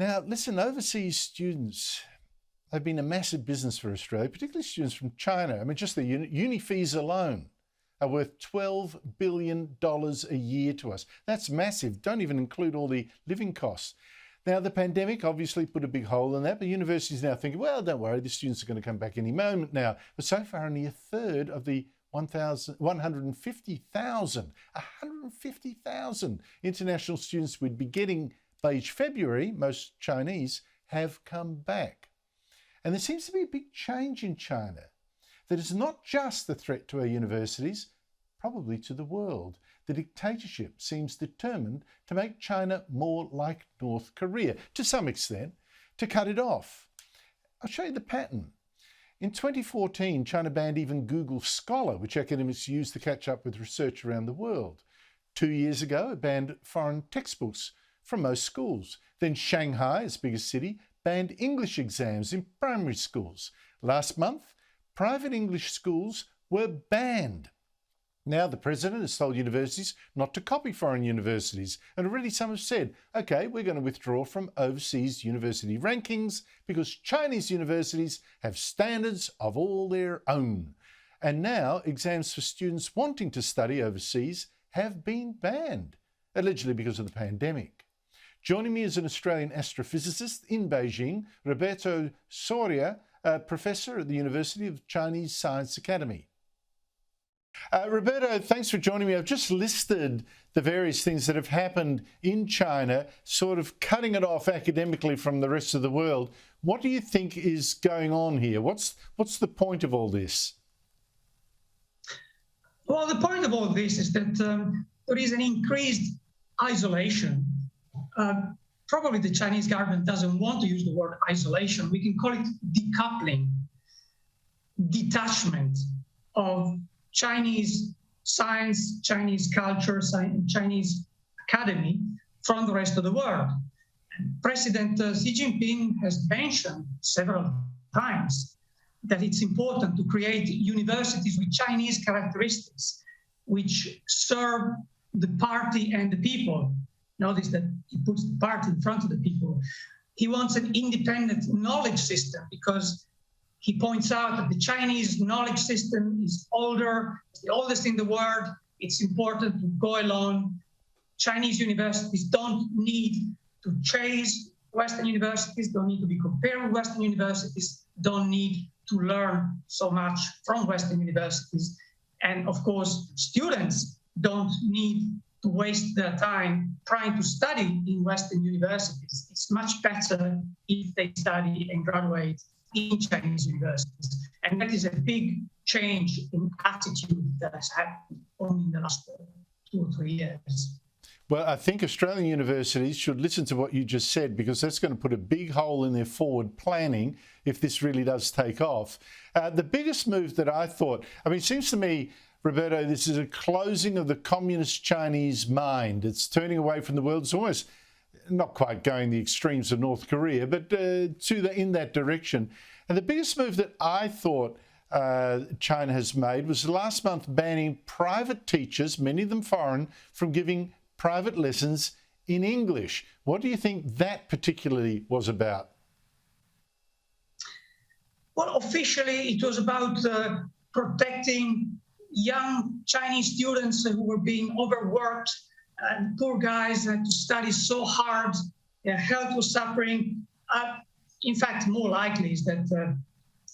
Now, listen, overseas students have been a massive business for Australia, particularly students from China. I mean, just the uni fees alone are worth $12 billion a year to us. That's massive. Don't even include all the living costs. Now, the pandemic obviously put a big hole in that, but universities now thinking, well, don't worry, the students are going to come back any moment now. But so far, only a third of the 150,000 international students we'd be getting by each February, most Chinese, have come back. And there seems to be a big change in China, that it's not just the threat to our universities, probably to the world. The dictatorship seems determined to make China more like North Korea, to some extent, to cut it off. I'll show you the pattern. In 2014, China banned even Google Scholar, which academics use to catch up with research around the world. 2 years ago, it banned foreign textbooks from most schools. Then Shanghai, its biggest city, banned English exams in primary schools. Last month, private English schools were banned. Now the president has told universities not to copy foreign universities, and already some have said, okay, we're going to withdraw from overseas university rankings because Chinese universities have standards of all their own. And now exams for students wanting to study overseas have been banned, allegedly because of the pandemic. Joining me is an Australian astrophysicist in Beijing, Roberto Soria, a professor at the University of Chinese Science Academy. Roberto, thanks for joining me. I've just listed the various things that have happened in China, sort of cutting it off academically from the rest of the world. What do you think is going on here? What's the point of all this? Well, the point of all this is that there is an increased isolation. Probably the Chinese government doesn't want to use the word isolation. We can call it decoupling, detachment of Chinese science, Chinese culture, Chinese academy from the rest of the world. And President Xi Jinping has mentioned several times that it's important to create universities with Chinese characteristics, which serve the party and the people. Notice that he puts the party in front of the people. He wants an independent knowledge system because he points out that the Chinese knowledge system is older, it's the oldest in the world. It's important to go along. Chinese universities don't need to chase Western universities, don't need to be compared with Western universities, don't need to learn so much from Western universities. And of course, students don't need to waste their time trying to study in Western universities. It's much better if they study and graduate in Chinese universities. And that is a big change in attitude that has happened only in the last 2 or 3 years. Well, I think Australian universities should listen to what you just said, because that's going to put a big hole in their forward planning if this really does take off. The biggest move that I thought, I mean, it seems to me, Roberto, this is a closing of the communist Chinese mind. It's turning away from the world. It's almost not quite going the extremes of North Korea, but in that direction. And the biggest move that I thought China has made was last month banning private teachers, many of them foreign, from giving private lessons in English. What do you think that particularly was about? Well, officially, it was about protecting young Chinese students who were being overworked, and poor guys had to study so hard, their health was suffering. In fact, more likely is that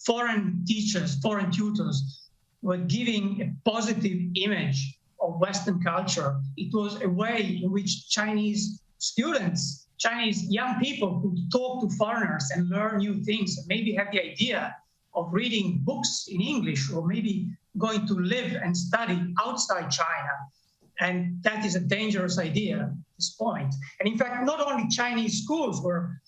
foreign teachers, foreign tutors were giving a positive image of Western culture. It was a way in which Chinese students, Chinese young people could talk to foreigners and learn new things, and maybe have the idea of reading books in English, or maybe going to live and study outside China. And that is a dangerous idea at this point. And in fact, not only Chinese schools were,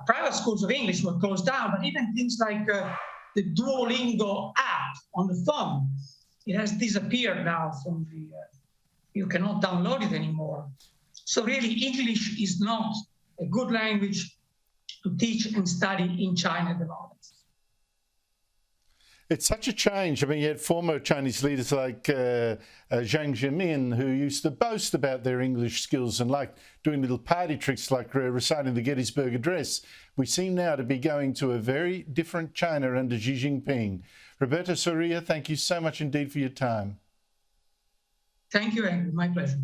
private schools of English were closed down, but even things like the Duolingo app on the phone, it has disappeared now from the, you cannot download it anymore. So really, English is not a good language to teach and study in China at the moment. It's such a change. I mean, you had former Chinese leaders like Jiang Zemin, who used to boast about their English skills and like doing little party tricks like reciting the Gettysburg Address. We seem now to be going to a very different China under Xi Jinping. Roberto Soria, thank you so much indeed for your time. Thank you, Andrew. My pleasure.